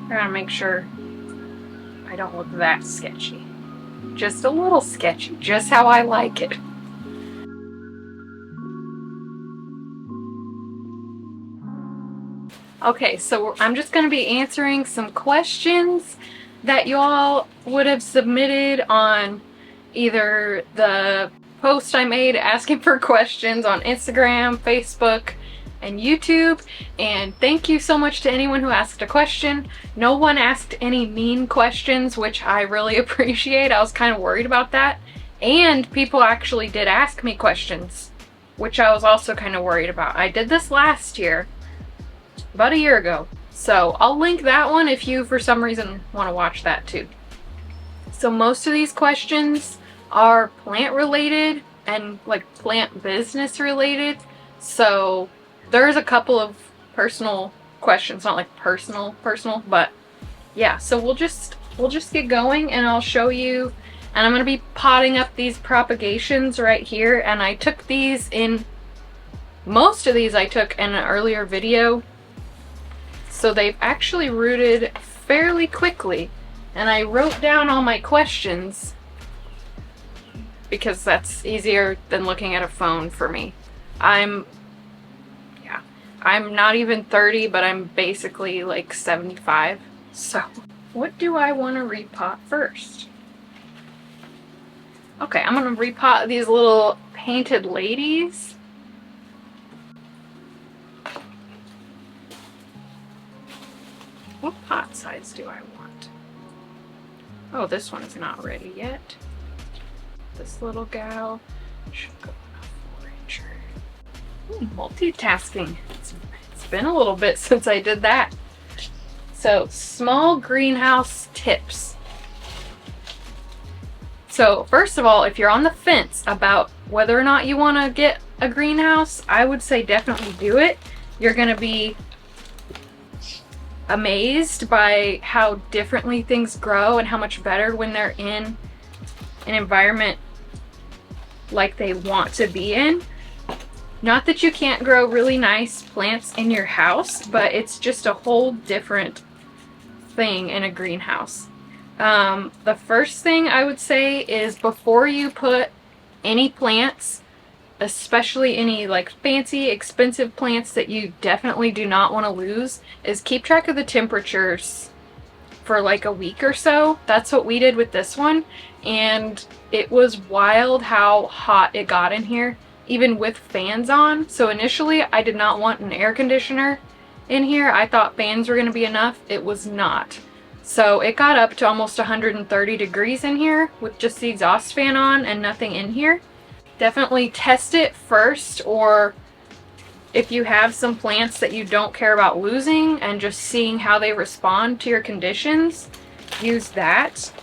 I gotta make sure I don't look that sketchy. Just a little sketchy, just how I like it. Okay, so I'm just going to be answering some questions that y'all would have submitted on either the post I made asking for questions on Instagram, Facebook, and YouTube. And thank you so much to anyone who asked a question. No one asked any mean questions, which I really appreciate. I was kind of worried about that. And people actually did ask me questions, which I was also kind of worried about. I did this last year, about a year ago. So I'll link that one if you for some reason want to watch that too. So most of these questions are plant related and like plant business related. So there's a couple of personal questions, not like personal, but yeah, so we'll just get going and I'll show you. And I'm going to be potting up these propagations right here, and I took these in, most of these I took in an earlier video. So they've actually rooted fairly quickly, and I wrote down all my questions because that's easier than looking at a phone for me. I'm not even 30, but I'm basically like 75. So what do I want to repot first? Okay, I'm gonna repot these little painted ladies. What pot size do I want? Oh, this one is not ready yet. This little gal should go in a 4-incher. Multitasking. It's been a little bit since I did that. So, small greenhouse tips. So, first of all, if you're on the fence about whether or not you want to get a greenhouse, I would say definitely do it. You're going to be amazed by how differently things grow and how much better when they're in an environment like they want to be in. Not that you can't grow really nice plants in your house, but it's just a whole different thing in a greenhouse. The first thing I would say is before you put any plants, especially any like fancy expensive plants that you definitely do not want to lose, is keep track of the temperatures for like a week or so. That's what we did with this one, and it was wild how hot it got in here even with fans on. So initially I did not want an air conditioner in here. I thought fans were going to be enough. It was not. So it got up to almost 130 degrees in here with just the exhaust fan on and nothing in here. Definitely test it first, or if you have some plants that you don't care about losing and just seeing how they respond to your conditions, use that.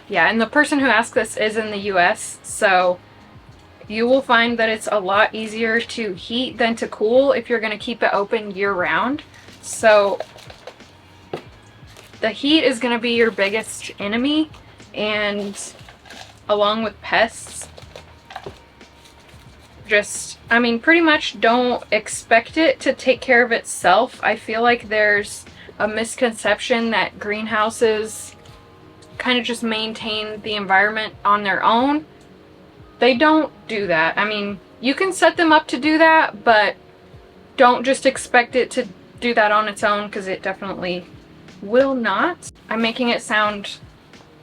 Yeah, and the person who asked this is in the US, so you will find that it's a lot easier to heat than to cool if you're going to keep it open year-round. So the heat is going to be your biggest enemy, and along with pests, just, I mean, pretty much don't expect it to take care of itself. I feel like there's a misconception that greenhouses kind of just maintain the environment on their own. They don't do that. I mean, you can set them up to do that, but don't just expect it to do that on its own, because it definitely will not. I'm making it sound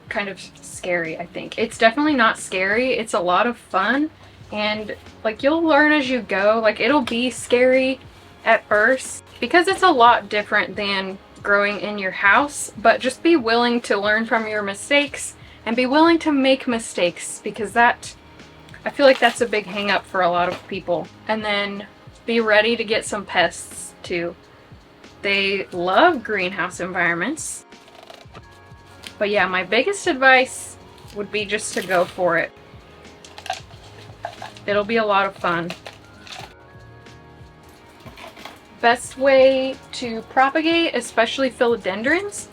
kind of scary, I think. It's definitely not scary. It's a lot of fun, and like you'll learn as you go. Like it'll be scary at first because it's a lot different than growing in your house, but just be willing to learn from your mistakes and be willing to make mistakes, because that, I feel like that's a big hang up for a lot of people. And then be ready to get some pests too. They love greenhouse environments. But yeah, my biggest advice would be just to go for it. It'll be a lot of fun. Best way to propagate, especially philodendrons,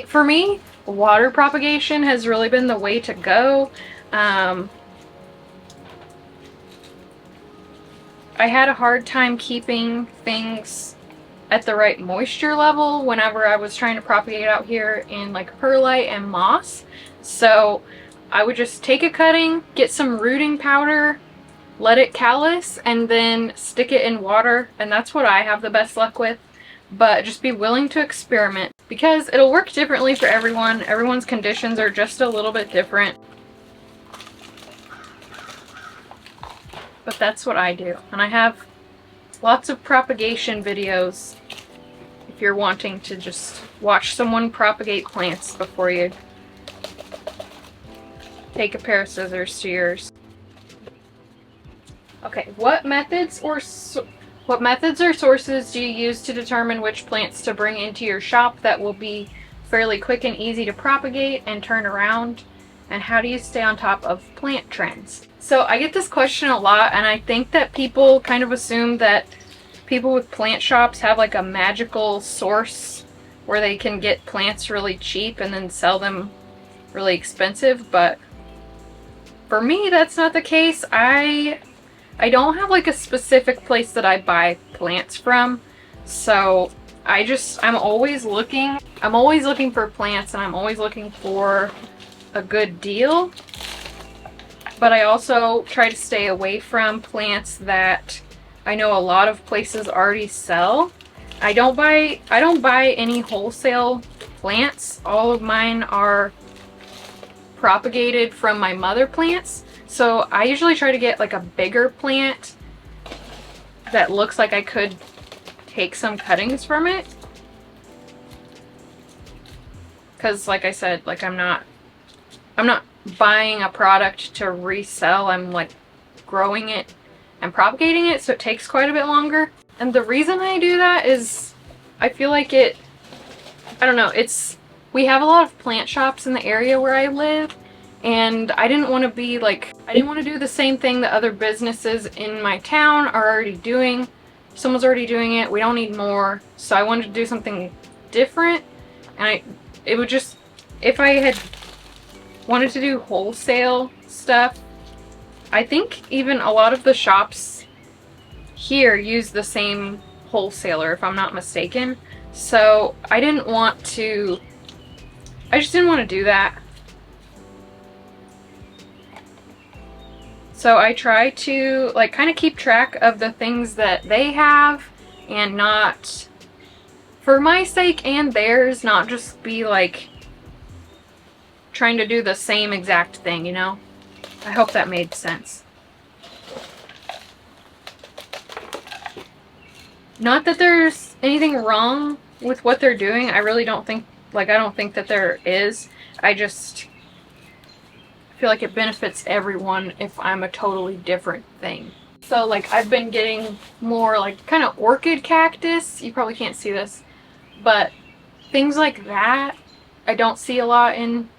for me, water propagation has really been the way to go. I had a hard time keeping things at the right moisture level whenever I was trying to propagate out here in like perlite and moss. So I would just take a cutting, get some rooting powder, let it callus, and then stick it in water, and that's what I have the best luck with. But just be willing to experiment because it'll work differently for everyone. Everyone's conditions are just a little bit different. But that's what I do. And I have lots of propagation videos if you're wanting to just watch someone propagate plants before you take a pair of scissors to yours. Okay, what methods or sources do you use to determine which plants to bring into your shop that will be fairly quick and easy to propagate and turn around? And how do you stay on top of plant trends? So I get this question a lot, and I think that people kind of assume that people with plant shops have like a magical source where they can get plants really cheap and then sell them really expensive, but for me that's not the case. I don't have like a specific place that I buy plants from, so I'm always looking for plants, and I'm always looking for a good deal. But I also try to stay away from plants that I know a lot of places already sell. I don't buy any wholesale plants. All of mine are propagated from my mother plants. So I usually try to get like a bigger plant that looks like I could take some cuttings from it. Because like I said, like I'm not buying a product to resell. I'm like growing it and propagating it, so it takes quite a bit longer. And the reason I do that is I feel like I don't know, we have a lot of plant shops in the area where I live, and I didn't want to do the same thing that other businesses in my town are already doing. Someone's already doing it. We don't need more. So I wanted to do something different, and if I had wanted to do wholesale stuff, I think even a lot of the shops here use the same wholesaler, if I'm not mistaken. So I just didn't want to do that. So I try to like kind of keep track of the things that they have, and not, for my sake and theirs, not just be like trying to do the same exact thing, you know? I hope that made sense. Not that there's anything wrong with what they're doing. I really don't think, I don't think that there is. I just feel like it benefits everyone if I'm a totally different thing. So like I've been getting more like kind of orchid cactus. You probably can't see this, but things like that I don't see a lot in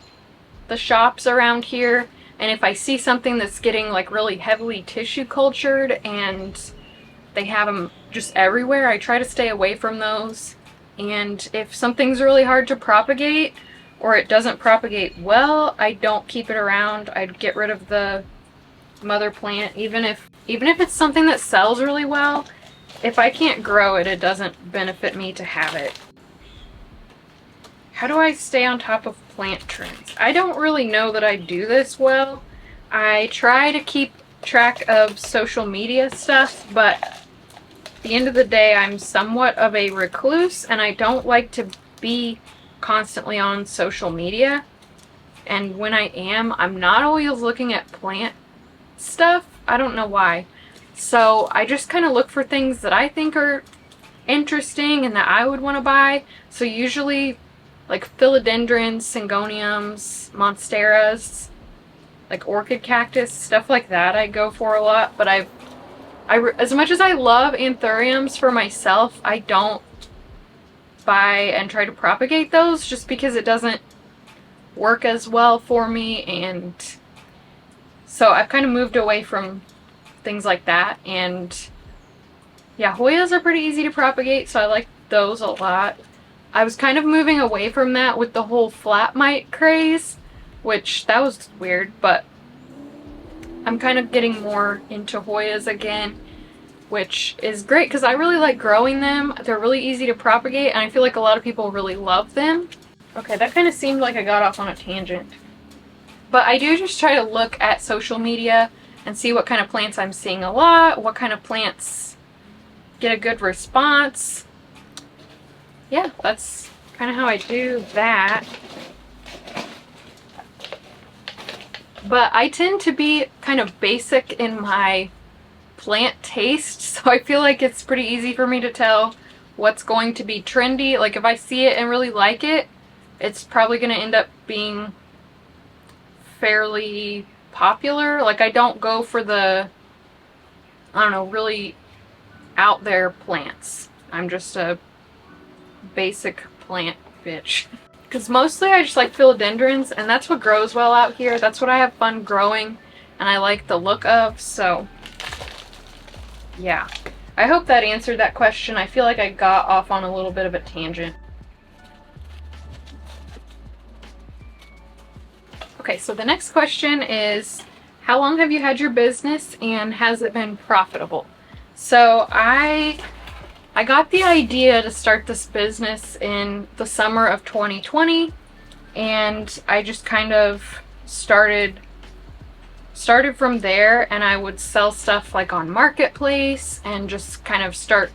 the shops around here. And if I see something that's getting like really heavily tissue cultured and they have them just everywhere, I try to stay away from those. And if something's really hard to propagate or it doesn't propagate well, I don't keep it around. I'd get rid of the mother plant. Even if it's something that sells really well, if I can't grow it, it doesn't benefit me to have it. How do I stay on top of plant trends? I don't really know that I do this well. I try to keep track of social media stuff, but at the end of the day, I'm somewhat of a recluse, and I don't like to be constantly on social media. And when I am, I'm not always looking at plant stuff. I don't know why. So I just kind of look for things that I think are interesting and that I would want to buy. So usually like philodendrons, syngoniums, monsteras, like orchid cactus, stuff like that I go for a lot. But as much as I love anthuriums for myself, I don't buy and try to propagate those just because it doesn't work as well for me. And so I've kind of moved away from things like that. And yeah, Hoyas are pretty easy to propagate, so I like those a lot. I was kind of moving away from that with the whole flat mite craze, which that was weird, but I'm kind of getting more into Hoyas again. which is great because I really like growing them. They're really easy to propagate, and I feel like a lot of people really love them. Okay, that kind of seemed like I got off on a tangent. But I do just try to look at social media and see what kind of plants I'm seeing a lot, what kind of plants get a good response. Yeah, that's kind of how I do that. But I tend to be kind of basic in my plant taste, so I feel like it's pretty easy for me to tell what's going to be trendy. Like if I see it and really like it, it's probably going to end up being fairly popular. Like I don't go for the, I don't know, really out there plants. I'm just a basic plant bitch. Because mostly I just like philodendrons, and that's what grows well out here. That's what I have fun growing and I like the look of, so yeah. I hope that answered that question. I feel like I got off on a little bit of a tangent. Okay, so the next question is, how long have you had your business and has it been profitable? So I got the idea to start this business in the summer of 2020, and I just kind of started from there, and I would sell stuff like on Marketplace and just kind of start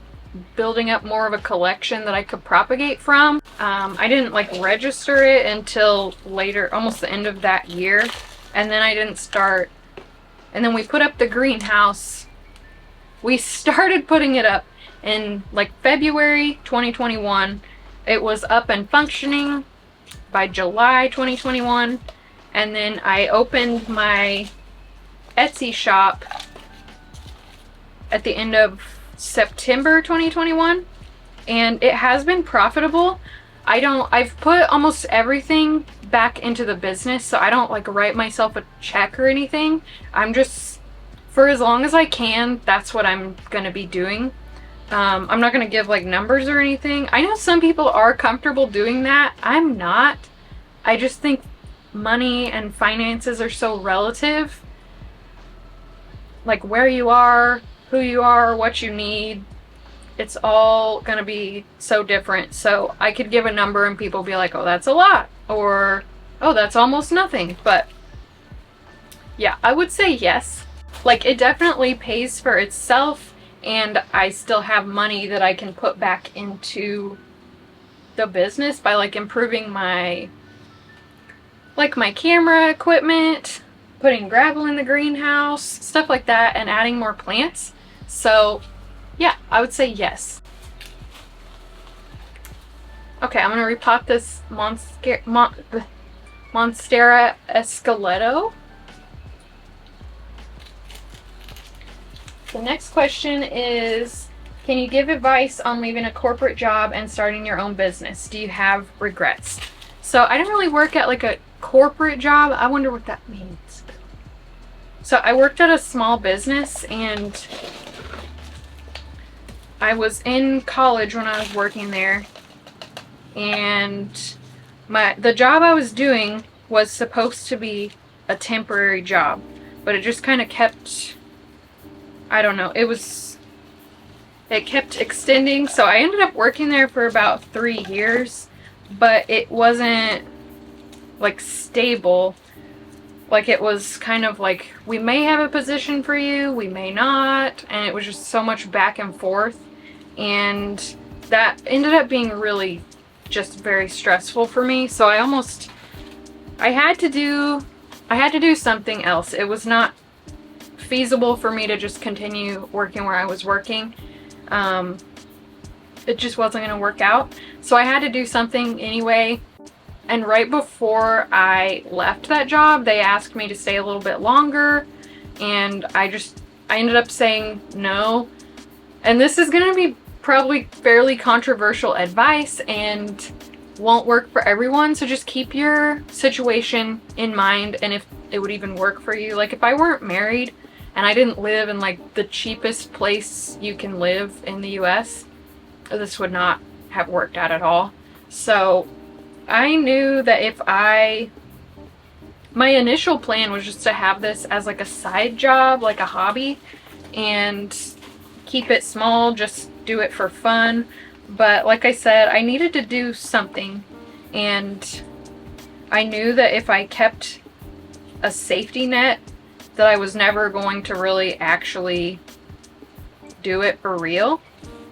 building up more of a collection that I could propagate from. I didn't like register it until later, almost the end of that year, and then I didn't start, and then we put up the greenhouse. We started putting it up in like February 2021. It was up and functioning by July 2021, and then I opened my Etsy shop at the end of September 2021, and it has been profitable. I've put almost everything back into the business, so I don't like write myself a check or anything. I'm just, for as long as I can, that's what I'm gonna be doing. I'm not gonna give like numbers or anything. I know some people are comfortable doing that. I'm not. I just think money and finances are so relative. Like where you are, who you are, what you need, it's all gonna be so different. So I could give a number and people be like, oh, that's a lot, or oh, that's almost nothing. But yeah, I would say yes. Like it definitely pays for itself, and I still have money that I can put back into the business by like improving my camera equipment, putting gravel in the greenhouse, stuff like that, and adding more plants. So yeah, I would say yes. Okay, I'm gonna repot this Monstera Esqueleto. The next question is, can you give advice on leaving a corporate job and starting your own business? Do you have regrets? So I didn't really work at like a corporate job. I wonder what that means. So I worked at a small business, and I was in college when I was working there, and the job I was doing was supposed to be a temporary job, but it just kind of kept, I don't know, it kept extending. So I ended up working there for about 3 years, but it wasn't like stable. Like it was kind of like, we may have a position for you, we may not, and it was just so much back and forth, and that ended up being really just very stressful for me. So I had to do something else. It was not feasible for me to just continue working where I was working. It just wasn't going to work out. So I had to do something anyway. And right before I left that job, they asked me to stay a little bit longer, and I ended up saying no. And this is going to be probably fairly controversial advice and won't work for everyone, so just keep your situation in mind and if it would even work for you. Like if I weren't married and I didn't live in like the cheapest place you can live in the US, this would not have worked out at all. So I knew that my initial plan was just to have this as like a side job, like a hobby, and keep it small, just do it for fun. But like I said, I needed to do something, and I knew that if I kept a safety net, that I was never going to really actually do it for real.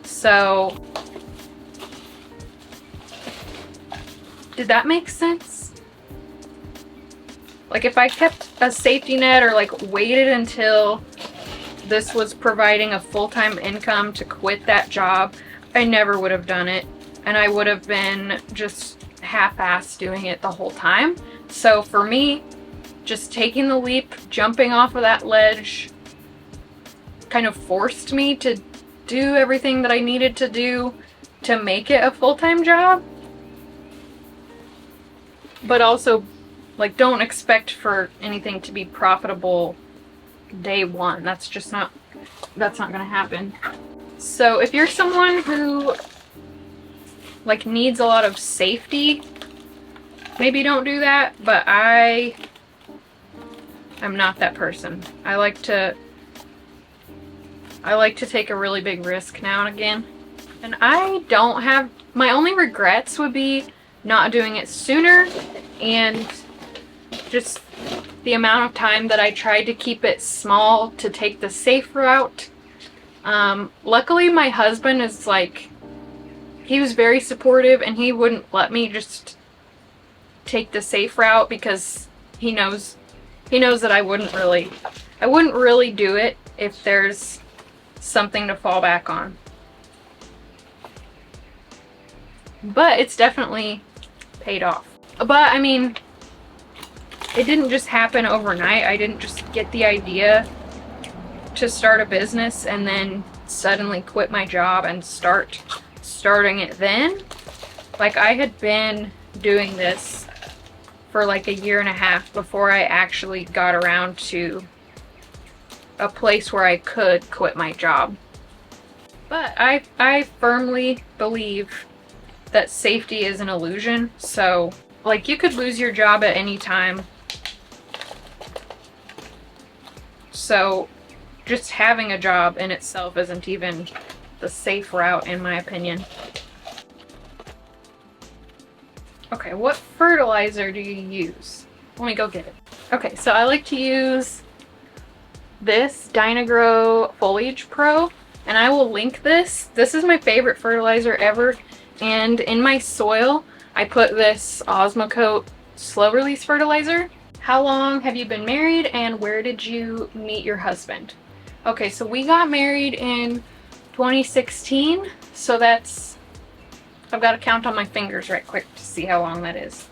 So, did that make sense? Like, if I kept a safety net, or like waited until this was providing a full-time income to quit that job, I never would have done it, and I would have been just half-assed doing it the whole time. So for me, just taking the leap, jumping off of that ledge, kind of forced me to do everything that I needed to do to make it a full-time job. But also, like, don't expect for anything to be profitable day one. That's not gonna happen. So if you're someone who like needs a lot of safety, maybe don't do that, but I'm not that person. I like to take a really big risk now and again. And my only regrets would be not doing it sooner, and just the amount of time that I tried to keep it small to take the safe route. Luckily my husband is like, he was very supportive, and he wouldn't let me just take the safe route, because he knows that I wouldn't really do it if there's something to fall back on. But it's definitely paid off. But I mean, it didn't just happen overnight. I didn't just get the idea to start a business and then suddenly quit my job and starting it then. Like, I had been doing this for like a year and a half before I actually got around to a place where I could quit my job. But I firmly believe that safety is an illusion. So, like, you could lose your job at any time. So just having a job in itself isn't even the safe route, in my opinion. Okay, what fertilizer do you use? Let me go get it. Okay, so I like to use this Dynagrow Foliage Pro, and I will link this. This is my favorite fertilizer ever, and in my soil I put this Osmocote slow release fertilizer. How long have you been married, and where did you meet your husband? Okay, so we got married in 2016, so that's, I've got to count on my fingers right quick to see how long that is.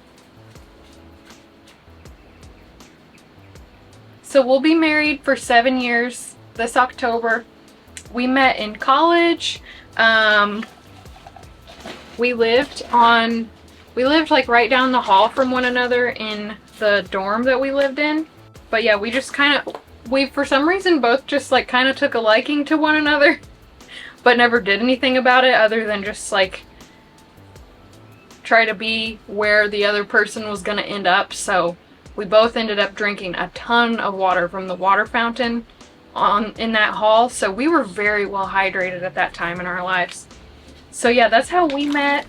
So we'll be married for 7 years this October. We met in college. We lived like right down the hall from one another in the dorm that we lived in. But yeah, we for some reason both just like kind of took a liking to one another, but never did anything about it other than just like try to be where the other person was gonna end up. So we both ended up drinking a ton of water from the water fountain in that hall. So we were very well hydrated at that time in our lives. So yeah, that's how we met.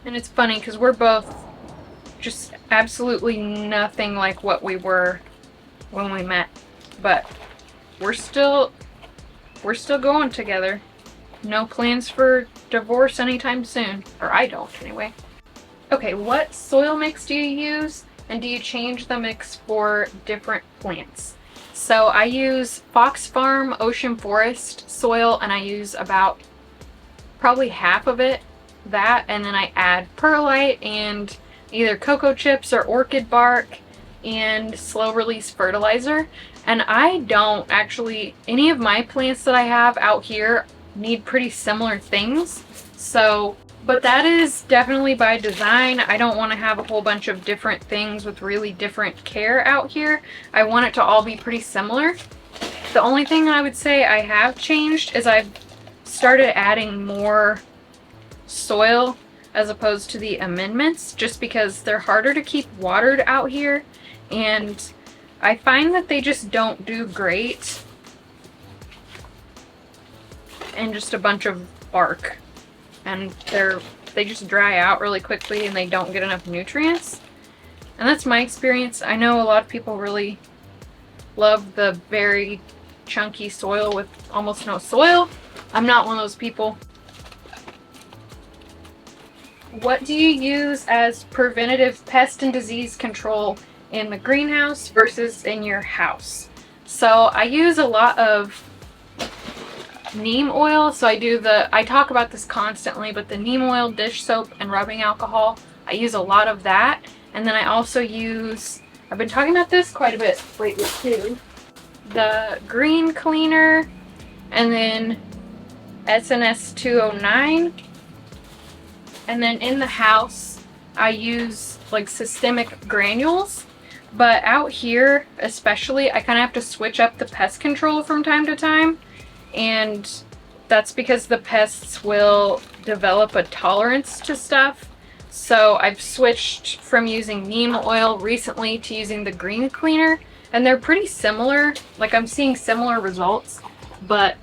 And it's funny because we're both just absolutely nothing like what we were when we met, but we're still going together. No plans for divorce anytime soon, or I don't anyway. Okay, what soil mix do you use, and do you change the mix for different plants? So I use Fox Farm Ocean Forest soil, and I use about probably half of it, and then I add perlite and either cocoa chips or orchid bark and slow release fertilizer. And I don't actually, any of my plants that I have out here need pretty similar things. So, but that is definitely by design. I don't want to have a whole bunch of different things with really different care out here. I want it to all be pretty similar. The only thing I would say I have changed is I've started adding more soil as opposed to the amendments, just because they're harder to keep watered out here, and I find that they just don't do great and just a bunch of bark. And they just dry out really quickly and they don't get enough nutrients. And that's my experience. I know a lot of people really love the very chunky soil with almost no soil. I'm not one of those people. What do you use as preventative pest and disease control in the greenhouse versus in your house? So I use a lot of neem oil. So I talk about this constantly, but the neem oil, dish soap, and rubbing alcohol, I use a lot of that. And then I also use, I've been talking about this quite a bit lately too, the green cleaner, and then SNS 209. And then in the house, I use like systemic granules. But out here, especially, I kind of have to switch up the pest control from time to time. And that's because the pests will develop a tolerance to stuff. So I've switched from using neem oil recently to using the green cleaner. And they're pretty similar. Like, I'm seeing similar results. But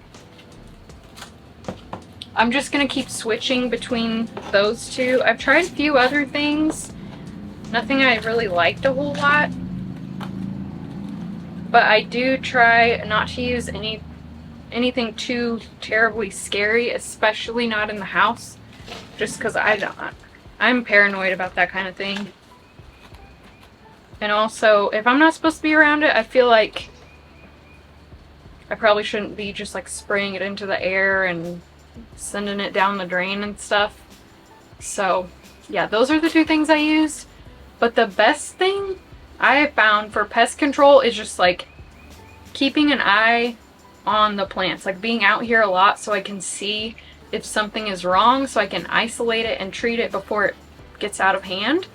I'm just going to keep switching between those two. I've tried a few other things. Nothing I really liked a whole lot. But I do try not to use anything too terribly scary, especially not in the house. Just because I'm paranoid about that kind of thing. And also, if I'm not supposed to be around it, I feel like I probably shouldn't be just like spraying it into the air and sending it down the drain and stuff. So yeah, those are the two things I use. But the best thing I have found for pest control is just like keeping an eye on the plants, like being out here a lot so I can see if something is wrong, so I can isolate it and treat it before it gets out of hand.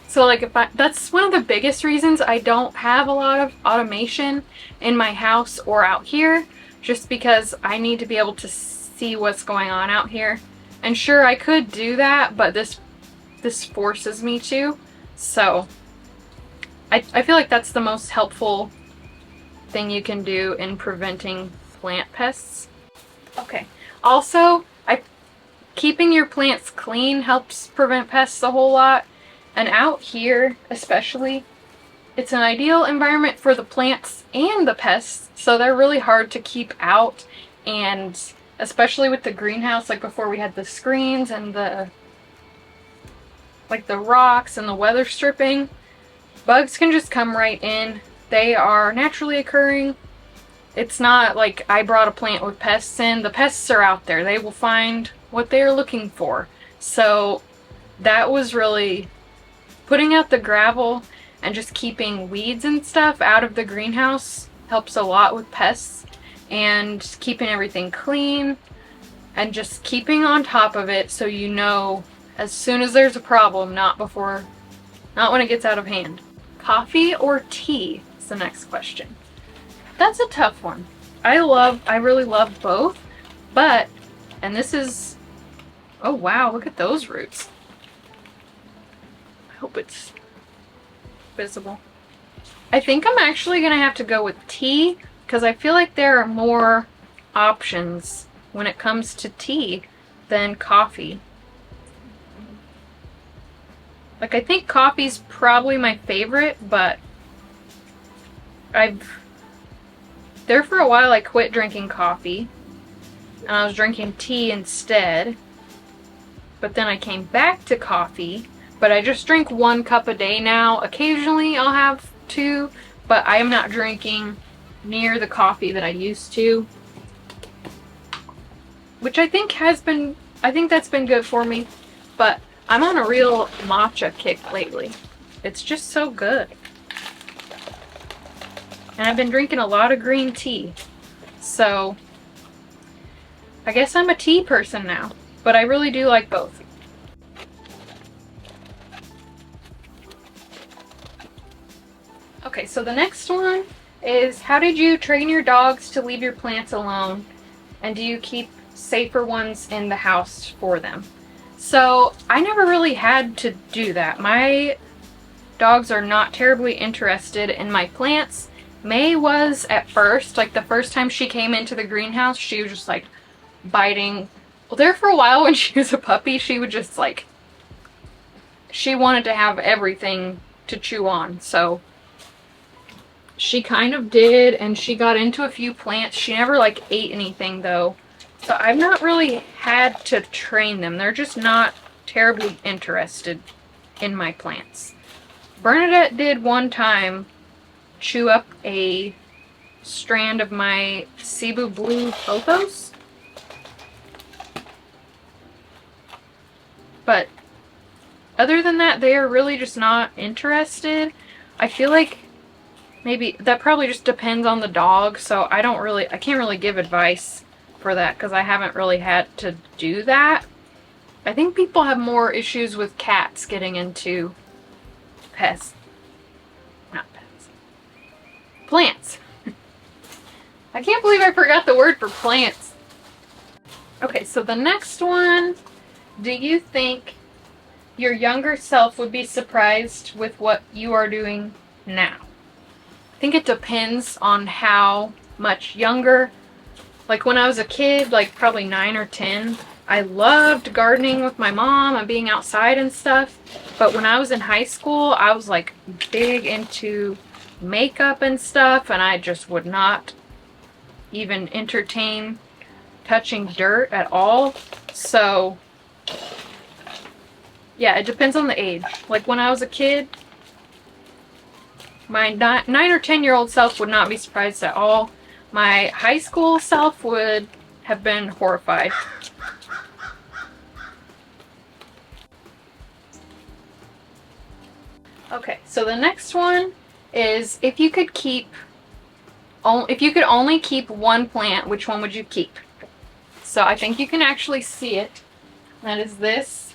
So like that's one of the biggest reasons I don't have a lot of automation in my house or out here, just because I need to be able to see what's going on out here. And sure, I could do that, but this forces me to. So I feel like that's the most helpful thing you can do in preventing plant pests. Okay. Also, keeping your plants clean helps prevent pests a whole lot. And out here, especially, it's an ideal environment for the plants and the pests. So they're really hard to keep out. And especially with the greenhouse, like before we had the screens and the rocks and the weather stripping, bugs can just come right in. They are naturally occurring. It's not like I brought a plant with pests in. The pests are out there. They will find what they're looking for. So that was really putting out the gravel and just keeping weeds and stuff out of the greenhouse helps a lot with pests, and keeping everything clean and just keeping on top of it so you know as soon as there's a problem, not when it gets out of hand. Coffee or tea is the next question. That's a tough one. I really love both, but, and this is, oh wow, look at those roots. I hope it's visible. I think I'm actually gonna have to go with tea, because I feel like there are more options when it comes to tea than coffee. Like, I think coffee's probably my favorite, but there for a while I quit drinking coffee and I was drinking tea instead. But then I came back to coffee, but I just drink 1 cup a day now. Occasionally I'll have 2, but I am not drinking near the coffee that I used to, which I think that's been good for me. But I'm on a real matcha kick lately. It's just so good. And I've been drinking a lot of green tea. So I guess I'm a tea person now, but I really do like both. Okay, so the next one is, how did you train your dogs to leave your plants alone? And do you keep safer ones in the house for them? So I never really had to do that. My dogs are not terribly interested in my plants, May was at first, like the first time she came into the greenhouse, she was just like biting. Well, there for a while when she was a puppy, she would just like, she wanted to have everything to chew on. So she kind of did, and she got into a few plants. She never like ate anything though. So I've not really had to train them. They're just not terribly interested in my plants. Bernadette did one time chew up a strand of my Cebu Blue pothos. But other than that, they are really just not interested. I feel like maybe that probably just depends on the dog, so I can't really give advice for that because I haven't really had to do that. I think people have more issues with cats getting into pests. Not pests. Plants. I can't believe I forgot the word for plants. Okay, so the next one. Do you think your younger self would be surprised with what you are doing now? I think it depends on how much younger. Like when I was a kid, like probably 9 or 10, I loved gardening with my mom and being outside and stuff. But when I was in high school, I was like big into makeup and stuff, and I just would not even entertain touching dirt at all. So yeah, it depends on the age. Like when I was a kid, my 9 or 10-year-old self would not be surprised at all. My high school self would have been horrified. Okay, so the next one is if you could only keep one plant, which one would you keep? So I think you can actually see it. That is this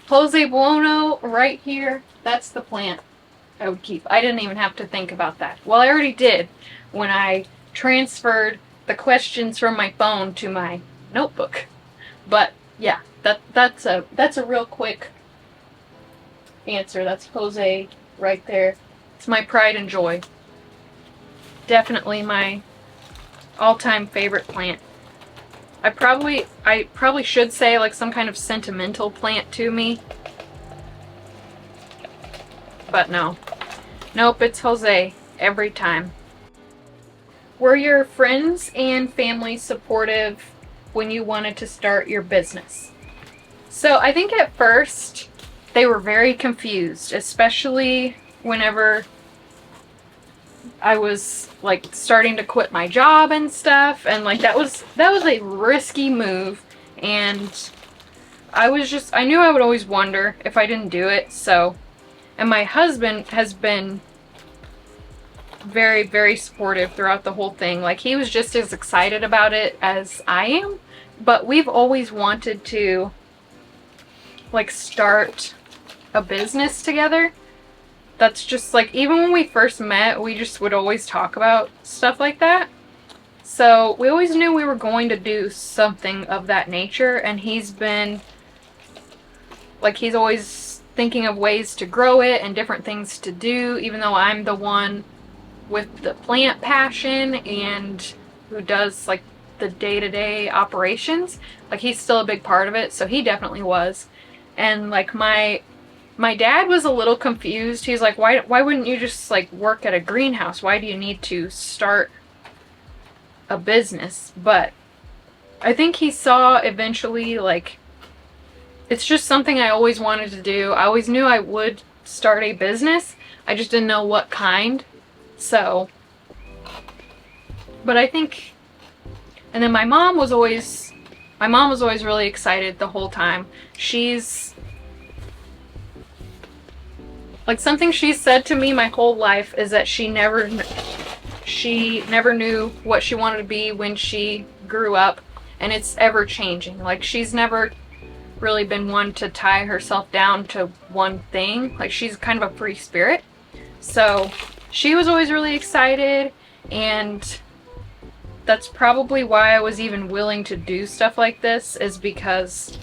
Jose Buono right here. That's the plant I would keep. I didn't even have to think about that. Well, I already did when I transferred the questions from my phone to my notebook. But yeah, that's a real quick answer. That's Jose right there. It's my pride and joy. Definitely my all-time favorite plant. I probably should say like some kind of sentimental plant to me. But no. Nope, it's Jose every time. Were your friends and family supportive when you wanted to start your business? So I think at first they were very confused, especially whenever I was like starting to quit my job and stuff, and like that was a risky move, and I knew I would always wonder if I didn't do it. So, and my husband has been very, very supportive throughout the whole thing. Like he was just as excited about it as I am, but we've always wanted to like start a business together. That's just like, even when we first met, we just would always talk about stuff like that. So we always knew we were going to do something of that nature, and he's been like, he's always thinking of ways to grow it and different things to do, even though I'm the one with the plant passion and who does like the day-to-day operations. Like he's still a big part of it, so he definitely was. And like my dad was a little confused. He's like, why wouldn't you just like work at a greenhouse? Why do you need to start a business? But I think he saw eventually like it's just something I always wanted to do. I always knew I would start a business. I just didn't know what kind. So, but I think, and then my mom was always really excited the whole time. She's like, something she said to me my whole life is that she never knew what she wanted to be when she grew up, and it's ever changing. Like she's never really been one to tie herself down to one thing. Like she's kind of a free spirit. So she was always really excited, and that's probably why I was even willing to do stuff like this, is because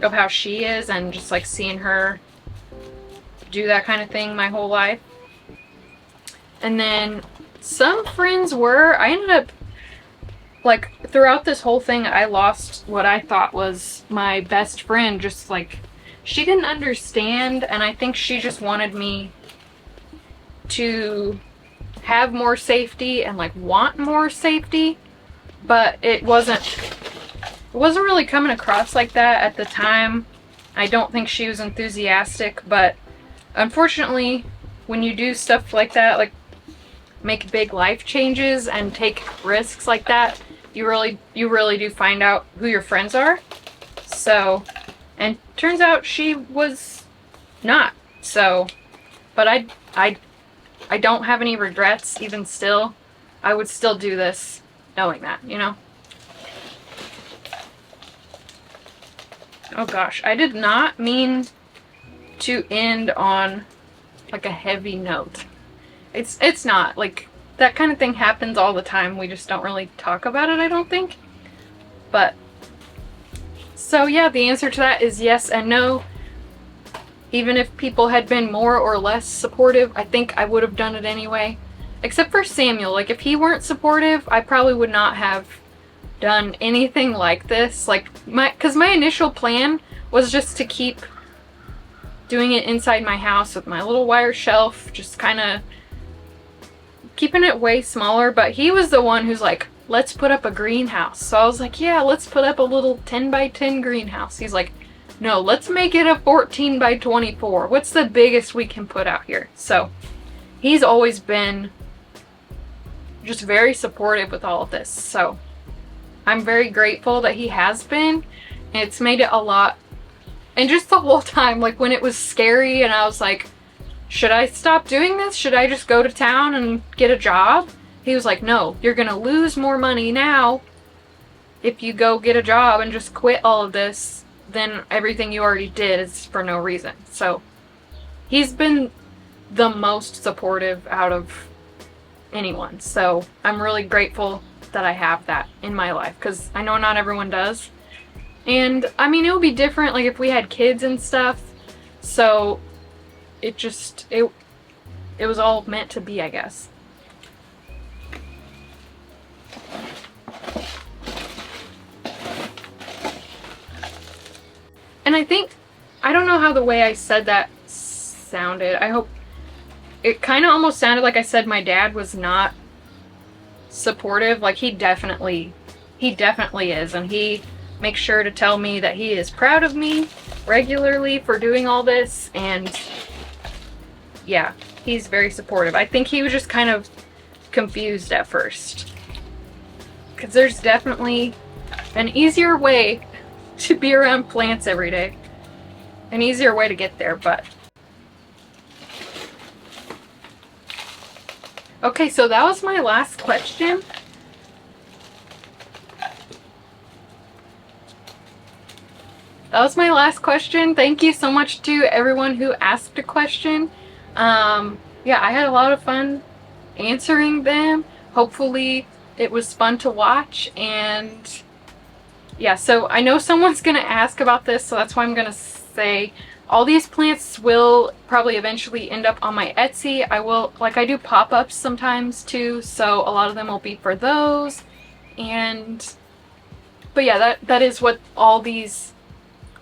of how she is and just like seeing her do that kind of thing my whole life. And then Some friends were. I ended up, like, throughout this whole thing, I lost what I thought was my best friend. Just like, she didn't understand, and I think she just wanted me to have more safety and like want more safety, but it wasn't really coming across like that at the time. I don't think she was enthusiastic, but unfortunately, when you do stuff like that, like make big life changes and take risks like that, you really do find out who your friends are. So, and turns out she was not. So, but I don't have any regrets. Even still, I would still do this knowing that, you know? Oh gosh, I did not mean to end on like a heavy note. It's not. Like, that kind of thing happens all the time. We just don't really talk about it, I don't think. But, so yeah, the answer to that is yes and no. Even if people had been more or less supportive, I think I would have done it anyway. Except for Samuel. Like, if he weren't supportive, I probably would not have done anything like this. Like, because my initial plan was just to keep doing it inside my house with my little wire shelf, just kind of keeping it way smaller. But he was the one who's like, let's put up a greenhouse. So I was like, yeah, let's put up a little 10 by 10 greenhouse. He's like, no, let's make it a 14 by 24. What's the biggest we can put out here? So he's always been just very supportive with all of this. So I'm very grateful that he has been. It's made it a lot. And just the whole time, like when it was scary and I was like, should I stop doing this? Should I just go to town and get a job? He was like, no, you're going to lose more money now if you go get a job and just quit all of this. Then everything you already did is for no reason. So he's been the most supportive out of anyone. So I'm really grateful that I have that in my life, because I know not everyone does. And I mean, it would be different like if we had kids and stuff. So it was all meant to be, I guess. And I don't know how the way I said that sounded. I hope it kind of almost sounded like I said my dad was not supportive. Like, he definitely is. And he makes sure to tell me that he is proud of me regularly for doing all this. And yeah, he's very supportive. I think he was just kind of confused at first, because there's definitely an easier way to be around plants every day. An easier way to get there, but... Okay, so that was my last question. Thank you so much to everyone who asked a question. Yeah, I had a lot of fun answering them. Hopefully it was fun to watch. And yeah, so I know someone's gonna ask about this, so that's why I'm gonna say all these plants will probably eventually end up on my Etsy. I do pop-ups sometimes too, so a lot of them will be for those. But yeah, that is what all these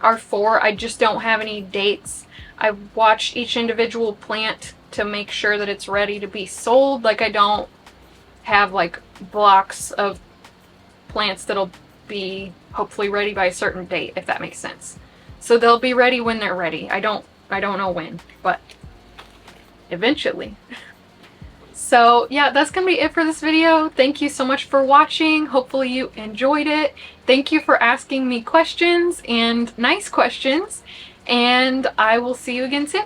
are for. I just don't have any dates. I watched each individual plant to make sure that it's ready to be sold. Like, I don't have like blocks of plants that'll be hopefully ready by a certain date, if that makes sense. So they'll be ready when they're ready. I don't know when, but eventually. So yeah, that's gonna be it for this video. Thank you so much for watching. Hopefully you enjoyed it. Thank you for asking me questions, and nice questions, and I will see you again soon.